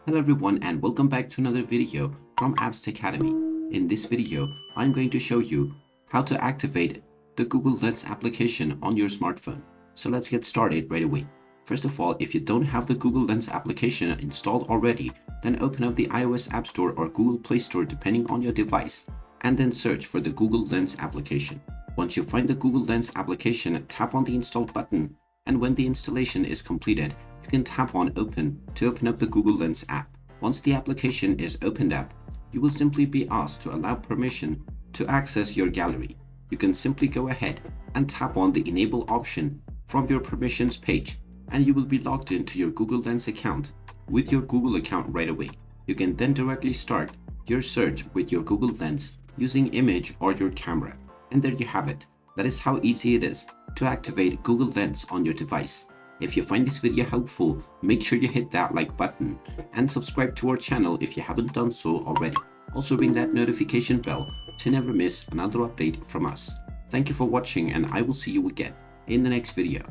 Hello everyone and welcome back to another video from Apps Academy. In this video, I'm going to show you how to activate the Google Lens application on your smartphone. So let's get started right away. First of all, if you don't have the Google Lens application installed already, then open up the iOS App Store or Google Play Store depending on your device, and then search for the Google Lens application. Once you find the Google Lens application, tap on the install button, and when the installation is completed, you can tap on Open to open up the Google Lens app. Once the application is opened up, you will simply be asked to allow permission to access your gallery. You can simply go ahead and tap on the Enable option from your permissions page, and you will be logged into your Google Lens account with your Google account right away. You can then directly start your search with your Google Lens using image or your camera. And there you have it. That is how easy it is to activate Google Lens on your device. If you find this video helpful, make sure you hit that like button and subscribe to our channel if you haven't done so already. Also ring that notification bell to never miss another update from us. Thank you for watching, and I will see you again in the next video.